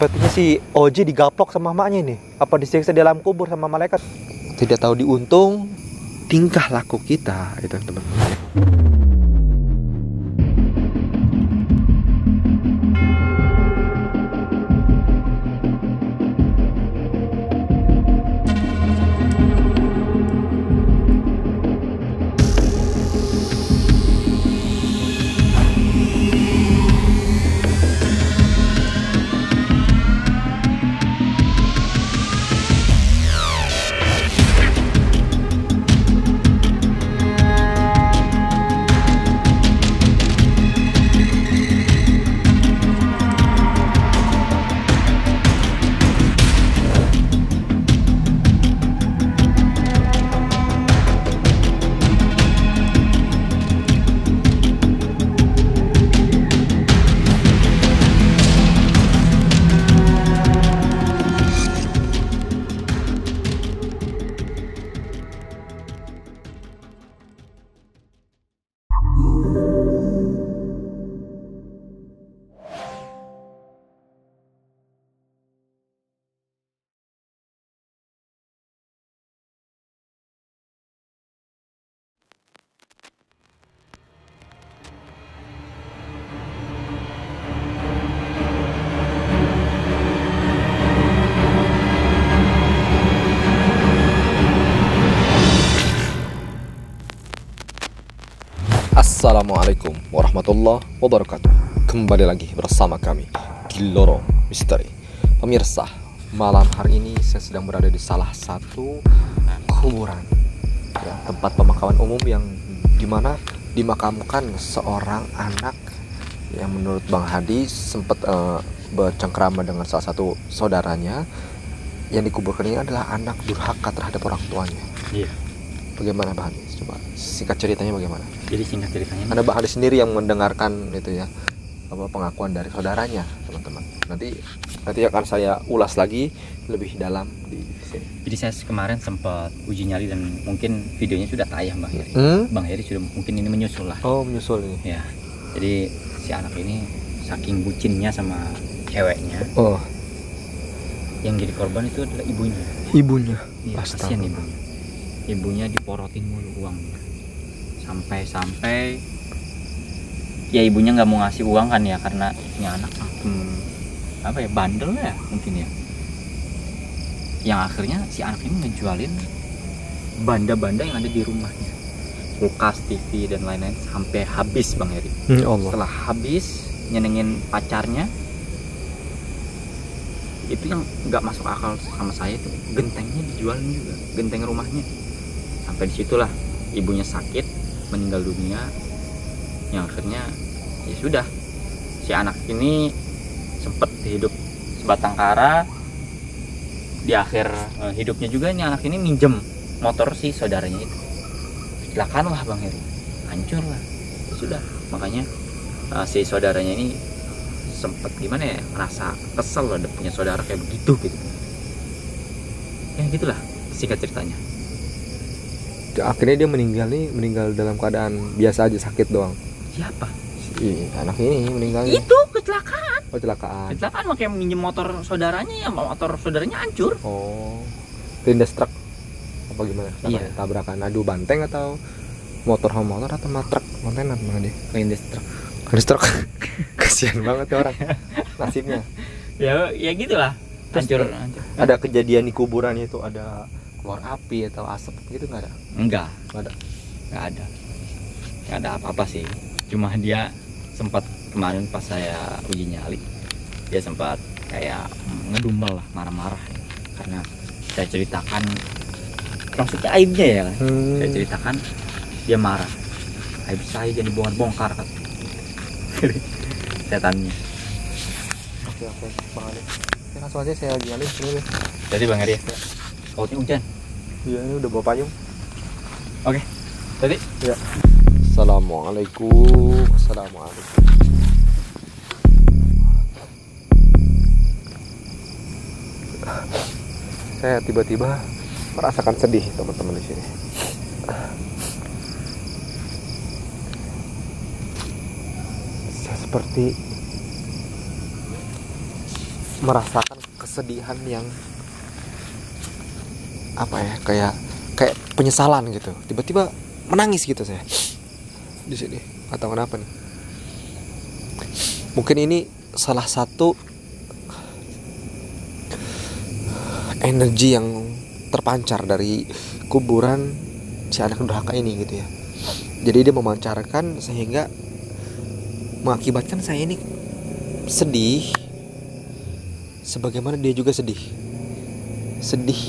Sepertinya si Oji digaplok sama maknya nih. Apa disiksa di dalam kubur sama malaikat? Tidak tahu diuntung tingkah laku kita itu teman-teman. Assalamualaikum warahmatullahi wabarakatuh. Kembali lagi bersama kami di Lorong Misteri. Pemirsa, malam hari ini saya sedang berada di salah satu kuburan ya, tempat pemakaman umum yang dimana dimakamkan seorang anak yang menurut Bang Hadi sempat bercengkrama dengan salah satu saudaranya. Yang dikuburkan ini adalah anak durhaka terhadap orang tuanya. Iya. Bagaimana Bang Hadi? Coba singkat ceritanya bagaimana? Jadi singkat ceritanya, Ada Bang Hadi sendiri yang mendengarkan itu ya, apa pengakuan dari saudaranya, teman-teman. Nanti akan saya ulas lagi lebih dalam di sini. jadi saya kemarin sempat uji nyali dan mungkin videonya sudah tayang Bang Heri. Bang Heri sudah mungkin ini menyusul lah. Oh, menyusul ini. Ya. Jadi si anak ini saking bucinnya sama ceweknya. Oh. Yang jadi korban itu adalah ibunya. Ibunya. Iya, kasihan ibunya. Ibunya diporotin mulu uangnya. Sampai ya ibunya nggak mau ngasih uang kan ya, karena ini anak apa ya, bandel ya mungkin ya. Yang akhirnya si anak ini ngejualin banda-banda yang ada di rumahnya, kulkas, TV dan lain-lain sampai habis Bang Heri. Allah. Setelah habis nyenengin pacarnya, itu yang nggak masuk akal sama saya tuh, gentengnya dijualin juga, genteng rumahnya. Sampai disitulah ibunya sakit, meninggal dunia. Yang akhirnya ya sudah, si anak ini sempat hidup sebatang kara. Di akhir hidupnya juga ini anak ini minjem motor si saudaranya itu, kecelakaan lah Bang Heri, hancur lah. Ya sudah, makanya si saudaranya ini sempat gimana ya, ngerasa kesel loh, ada punya saudara kayak begitu gitu. Ya gitulah singkat ceritanya. Akhirnya dia meninggal dalam keadaan biasa aja, sakit doang. Siapa? Si anak ini meninggalnya. Itu kecelakaan. Oh, kecelakaan. Kecelakaan makanya minjem motor saudaranya, ya motor saudaranya hancur. Oh. Lindas truk apa gimana? Iya. Tabrakan adu banteng atau motor sama motor atau sama truk kontainer mana dia? Lindas truk. Lindas truk. Kasihan banget ya orang. Nasibnya. Ya gitulah. Hancur. Ada kejadian di kuburannya itu, ada keluar api atau asap gitu nggak ada? Enggak Nggak ada apa-apa sih. Cuma dia sempat kemarin pas saya uji nyali, dia sempat kayak ngedumel lah, marah-marah karena saya ceritakan, maksudnya aibnya ya kan. Saya ceritakan, dia marah, aib saya jadi bongkar-bongkar kan. Setannya. Oke Bang Hadi. Ya, langsung aja saya nyalin dulu deh. Jadi Bang Heri, outnya hujan. Iya, ini udah bawa payung. Oke. Tadi ya. Assalamualaikum. Saya tiba-tiba merasakan sedih teman-teman di sini. Saya seperti merasakan kesedihan yang apa ya, kayak penyesalan gitu. Tiba-tiba menangis gitu saya di sini. Atau kenapa nih? Mungkin ini salah satu energi yang terpancar dari kuburan si anak durhaka ini gitu ya. Jadi dia memancarkan sehingga mengakibatkan saya ini sedih, sebagaimana dia juga sedih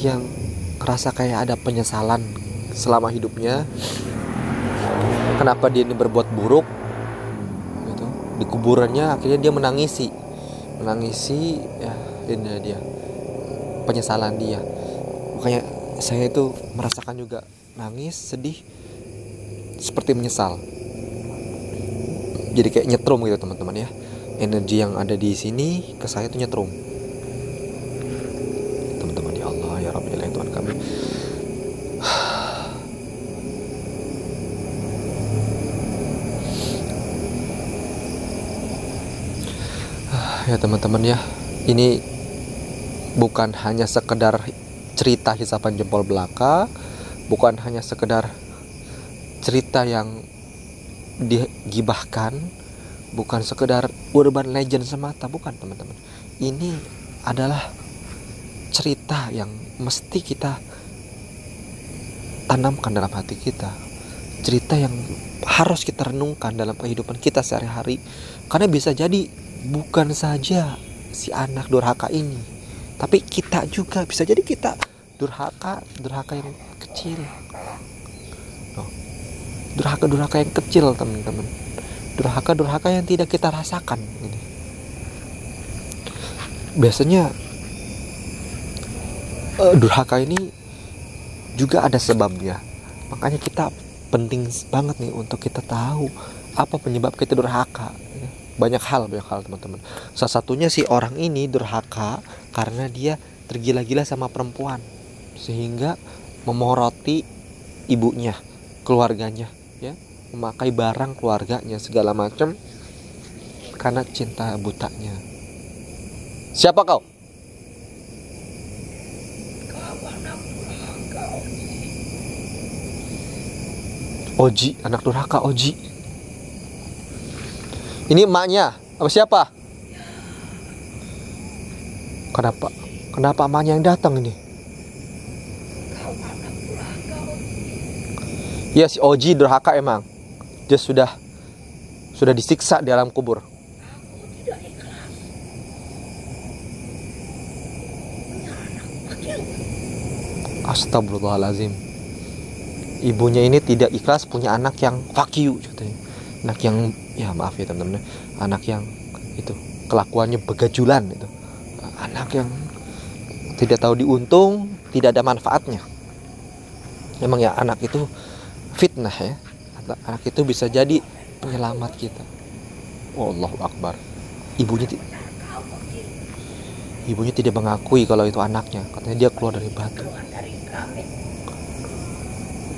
yang kerasa kayak ada penyesalan selama hidupnya, kenapa dia ini berbuat buruk gitu. Di kuburannya akhirnya dia menangisi ya, ini dia penyesalan dia. Makanya saya itu merasakan juga nangis, sedih, seperti menyesal. Jadi kayak nyetrum gitu teman-teman ya. Energi yang ada di sini ke saya itu nyetrum. Teman-teman, ya Allah, ya Rabbi, ya Tuhan kami. Ya teman-teman ya, ini bukan hanya sekedar cerita hisapan jempol belaka, bukan hanya sekedar cerita yang digibahkan, bukan sekedar urban legend semata, bukan teman-teman. Ini adalah cerita yang mesti kita tanamkan dalam hati kita, cerita yang harus kita renungkan dalam kehidupan kita sehari-hari. Karena bisa jadi bukan saja si anak durhaka ini, tapi kita juga bisa jadi kita durhaka yang kecil. Durhaka yang kecil teman-teman. Durhaka yang tidak kita rasakan gitu. Biasanya durhaka ini juga ada sebabnya. Makanya kita penting banget nih untuk kita tahu apa penyebab kita durhaka. Banyak hal teman-teman. Salah satunya si orang ini durhaka karena dia tergila-gila sama perempuan, sehingga memoroti ibunya, keluarganya, ya, memakai barang keluarganya segala macam karena cinta butanya. Siapa kau? Oji, anak durhaka Oji. Ini emaknya apa siapa? Kenapa emaknya yang datang ini? Ya, si Oji durhaka emang. Dia sudah disiksa di alam kubur. Astagfirullahalazim. Ibunya ini tidak ikhlas punya anak yang fakyu katanya. Anak yang, ya maaf ya teman-teman, anak yang itu kelakuannya begajulan itu. Anak yang tidak tahu diuntung, tidak ada manfaatnya. Emang ya anak itu fitnah ya. Anak itu bisa jadi penyelamat kita. Allahu Akbar. Ibunya tidak mengakui kalau itu anaknya. Katanya dia keluar dari batu.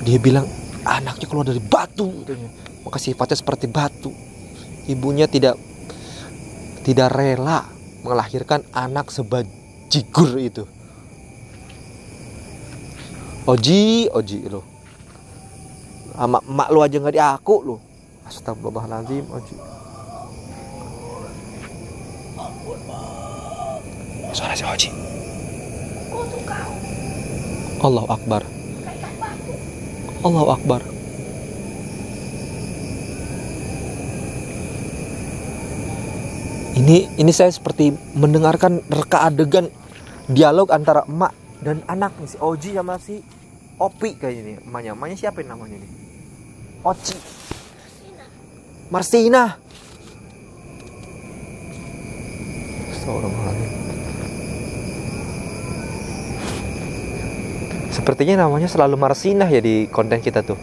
Dia bilang anaknya keluar dari batu katanya. Maka sifatnya seperti batu. Ibunya tidak rela melahirkan anak sebajigur itu. Oji lo. Sama emak lu aja gak diaku lu. Astagfirullahaladzim Oji. Suara si Oji. Allahu Akbar. Allahu Akbar. Ini saya seperti mendengarkan reka adegan dialog antara emak dan anak si Oji sama si Opi kayaknya nih. Emaknya siapa yang namanya nih? Oci. Marsina. Astagfirullahaladzim. Sepertinya namanya selalu Marsinah ya di konten kita tuh.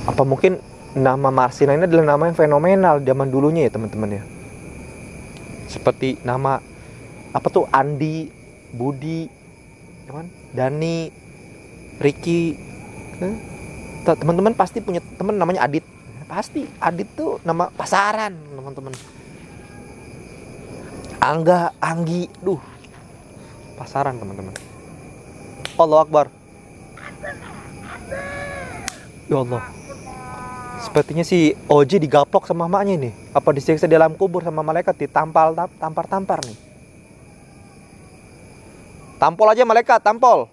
Apa mungkin nama Marsinah ini adalah nama yang fenomenal zaman dulunya ya teman-teman ya. Seperti nama apa tuh, Andi, Budi, teman, Dani, Ricky. Teman-teman pasti punya teman namanya Adit. Pasti Adit tuh nama pasaran teman-teman. Angga, Anggi, pasaran teman-teman. Allahu Akbar. Ya Allah. Sepertinya si Oji digaplok sama mamanya nih. Apa disiksa di dalam kubur sama malaikat, tampar nih. Tampol aja malaikat, tampol.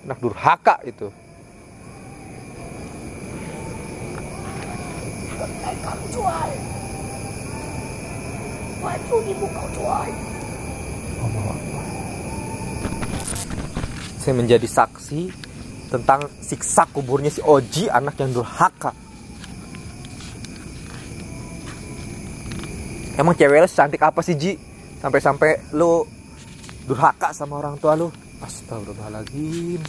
Anak durhaka itu. Kamu jual. Baju ibu kau jual. Saya menjadi saksi tentang siksa kuburnya si Oji, anak yang durhaka. Emang cewek lu cantik apa sih, Ji? Sampai lu durhaka sama orang tua lu. Astagfirullahaladzim.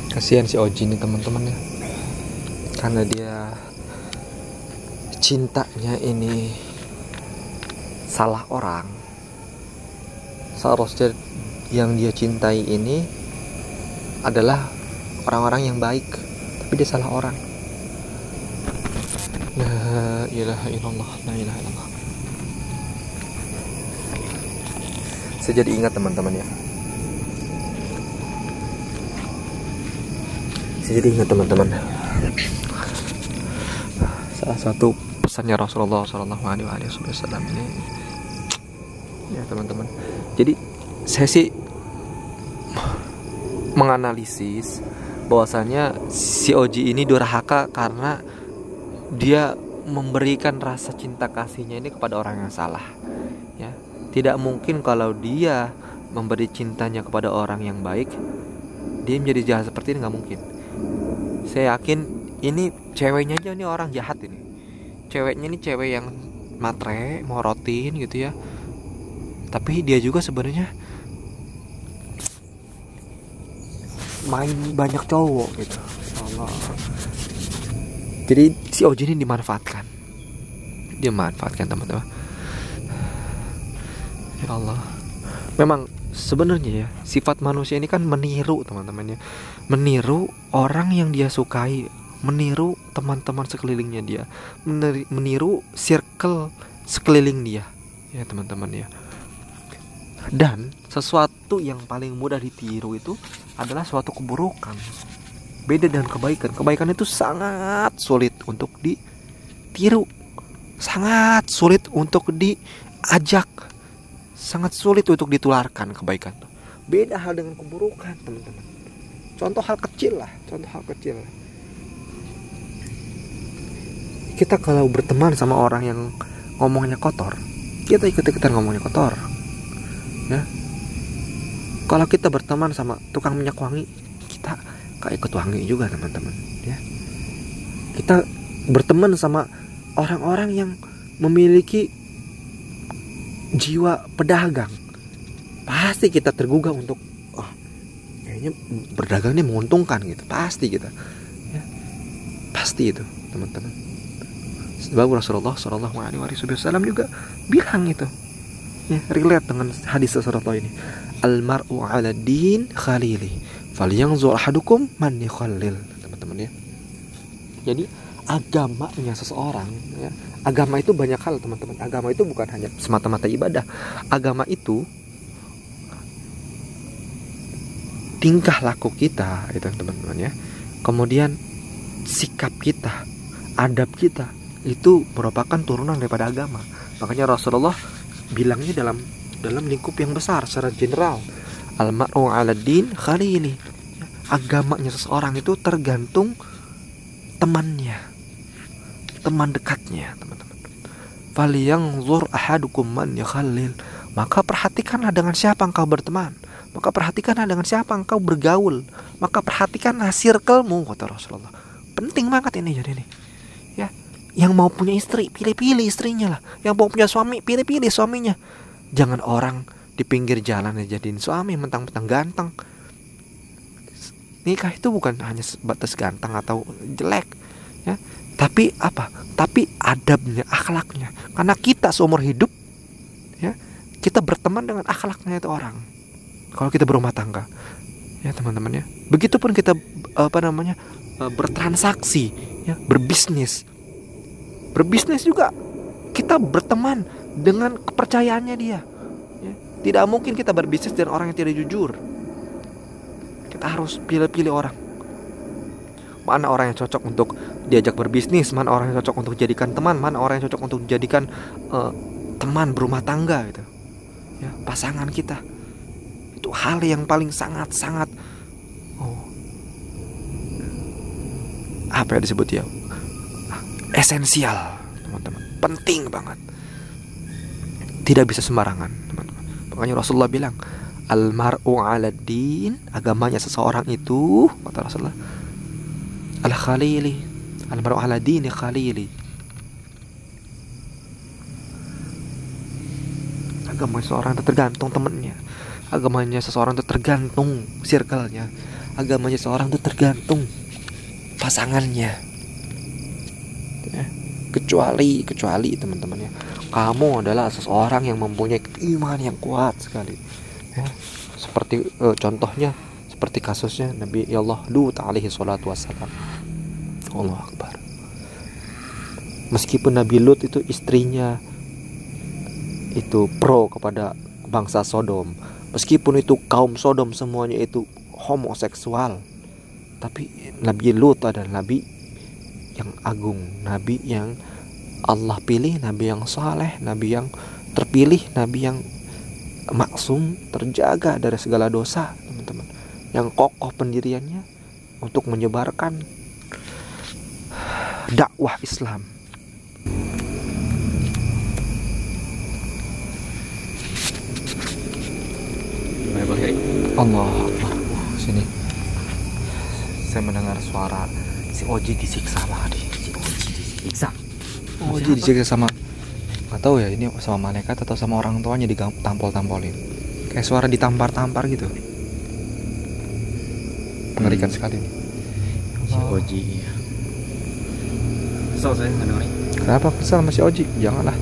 Kasihan si Oji nih teman-teman ya, karena dia cintanya ini salah orang. Seharusnya yang dia cintai ini adalah orang-orang yang baik, tapi dia salah orang. La ilaha illallah, la ilaha illallah. Saya jadi ingat teman-teman ya. Jadi ingat teman-teman, salah satu pesannya Rasulullah SAW ini ya teman-teman. Jadi saya sih menganalisis bahwasanya si Oji ini durhaka karena dia memberikan rasa cinta kasihnya ini kepada orang yang salah. Ya, tidak mungkin kalau dia memberi cintanya kepada orang yang baik, dia menjadi jahat seperti ini, nggak mungkin. Saya yakin ini ceweknya aja, ini orang jahat ini. Ceweknya ini cewek yang matre, morotin gitu ya. Tapi dia juga sebenarnya main banyak cowok gitu. Allah. Jadi si Oji ini dimanfaatkan. Dia manfaatkan teman-teman. Ya Allah. Memang sebenarnya ya, sifat manusia ini kan meniru teman-teman ya. Meniru orang yang dia sukai, meniru teman-teman sekelilingnya dia, meniru circle sekeliling dia, ya teman-teman ya. Dan sesuatu yang paling mudah ditiru itu adalah suatu keburukan. Beda dengan kebaikan. Kebaikan itu sangat sulit untuk ditiru, sangat sulit untuk diajak, sangat sulit untuk ditularkan kebaikan. Beda hal dengan keburukan teman-teman. Contoh hal kecil lah. Kita kalau berteman sama orang yang ngomongnya kotor, kita ikut-ikutan ngomongnya kotor. Ya. Kalau kita berteman sama tukang minyak wangi, kita gak ikut wangi juga teman-teman. Ya. Kita berteman sama orang-orang yang memiliki jiwa pedagang, pasti kita tergugah untuk kayaknya berdagang ini menguntungkan gitu, pasti kita ya, pasti itu teman-teman. Sebab Rasulullah SAW juga bilang itu ya, relate dengan hadis Rasulullah ini, al-mar'u 'ala din khalili falyanzur ahadukum man yukhallil, teman-teman ya. Jadi agamanya seseorang ya, agama itu banyak hal teman-teman. Agama itu bukan hanya semata-mata ibadah. Agama itu tingkah laku kita itu teman-teman ya. Kemudian sikap kita, adab kita itu merupakan turunan daripada agama. Makanya Rasulullah bilangnya dalam dalam lingkup yang besar secara general. Al-mar'u 'ala din khalili. Agamanya seseorang itu tergantung temannya, teman dekatnya, teman-teman. Falyanzur ahadukum man yakhalil. Maka perhatikanlah dengan siapa engkau berteman. Maka perhatikanlah dengan siapa engkau bergaul. Maka perhatikanlah circle-mu, kata Rasulullah. Penting banget ini jadi nih. Ya, yang mau punya istri, pilih-pilih istrinya lah. Yang mau punya suami, pilih-pilih suaminya. Jangan orang di pinggir jalan jadiin suami mentang-mentang ganteng. Nikah itu bukan hanya sebatas ganteng atau jelek, ya. Tapi apa? Tapi adabnya, akhlaknya. Karena kita seumur hidup, ya, kita berteman dengan akhlaknya itu orang. Kalau kita berumah tangga, ya teman-teman ya. Begitupun kita bertransaksi, ya, berbisnis. Berbisnis juga kita berteman dengan kepercayaannya dia. Ya. Tidak mungkin kita berbisnis dengan orang yang tidak jujur. Kita harus pilih-pilih orang. Mana orang yang cocok untuk diajak berbisnis, mana orang yang cocok untuk dijadikan teman, mana orang yang cocok untuk dijadikan teman berumah tangga gitu. Ya, pasangan kita. Itu hal yang paling sangat-sangat apa ya disebut ya? Esensial, teman-teman. Penting banget. Tidak bisa sembarangan, teman-teman. Makanya Rasulullah bilang, al-mar'u 'ala din, agamanya seseorang itu, kata Rasulullah, al-khalili, al-mar'u 'ala dini khalili. Agamanya seseorang itu tergantung temannya. Agamanya seseorang itu tergantung circle-nya. Agamanya seseorang itu tergantung pasangannya. Ya, kecuali teman-teman ya, kamu adalah seseorang yang mempunyai iman yang kuat sekali. Ya, seperti contohnya seperti kasusnya Nabi Allah Lut alaihi salatu wassalam. Allahu Akbar. Meskipun Nabi Lut itu istrinya itu pro kepada bangsa Sodom, meskipun itu kaum Sodom semuanya itu homoseksual, tapi Nabi Lut adalah nabi yang agung, nabi yang Allah pilih, nabi yang saleh, nabi yang terpilih, nabi yang maksum, terjaga dari segala dosa, teman-teman. Yang kokoh pendiriannya untuk menyebarkan dakwah Islam. Allah Akbar. Sini. Saya mendengar suara si Oji disiksa tadi. Si Oji disiksa. Oji disiksa sama, nggak tahu ya ini sama malaikat atau sama orang tuanya ditampol-tampolin. Kayak suara ditampar-tampar gitu. Mengerikan sekali nih. Si Oji. Kesel saya ngedengerin. Kenapa kesel sama si Oji? Janganlah.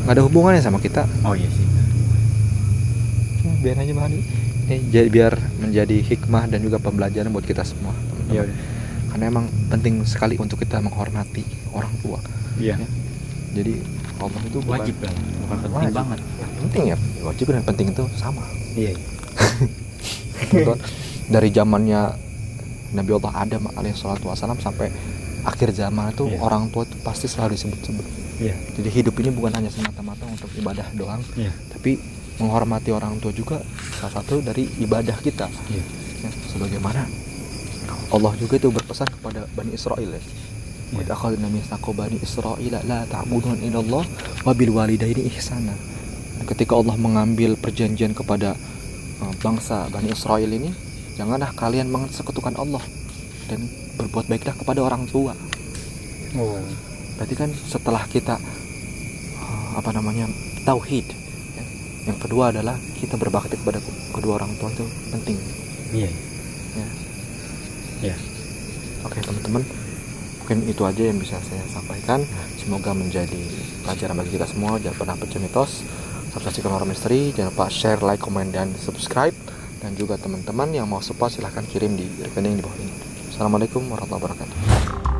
Nggak ada hubungannya sama kita. Oh iya sih. Biar aja bahan ini. Biar menjadi hikmah dan juga pembelajaran buat kita semua. Iya. Karena emang penting sekali untuk kita menghormati orang tua. Iya. Ya. Jadi Allah itu wajib lah, bukan penting wajib banget. Ya, penting ya. Wajib dan penting itu sama. Iya. Dari zamannya Nabi Allah Adam alaihissalatu wassalam sampai akhir zaman itu orang tua itu pasti selalu disebut-sebut. Iya. Jadi hidup ini bukan hanya semata-mata untuk ibadah doang, tapi menghormati orang tua juga salah satu dari ibadah kita. Ya, sebagaimana Allah juga itu berpesan kepada Bani Israel ya. Wa akhadna mitsaqo Bani Israil la ta'budun illallah wa bil walidaini ihsana. Ketika Allah mengambil perjanjian kepada bangsa Bani Israel ini, janganlah kalian mensekutukan Allah dan berbuat baiklah kepada orang tua. Berarti kan setelah kita tauhid, yang kedua adalah kita berbakti kepada kedua orang tua itu penting. Iya. Ya. Oke teman-teman, mungkin itu aja yang bisa saya sampaikan. Semoga menjadi pelajaran bagi kita semua. Jangan pernah percaya mitos. Saksikan Horor Misteri. Jangan lupa share, like, komen, dan subscribe. Dan juga teman-teman yang mau support silahkan kirim di rekening di bawah ini. Assalamualaikum warahmatullahi wabarakatuh.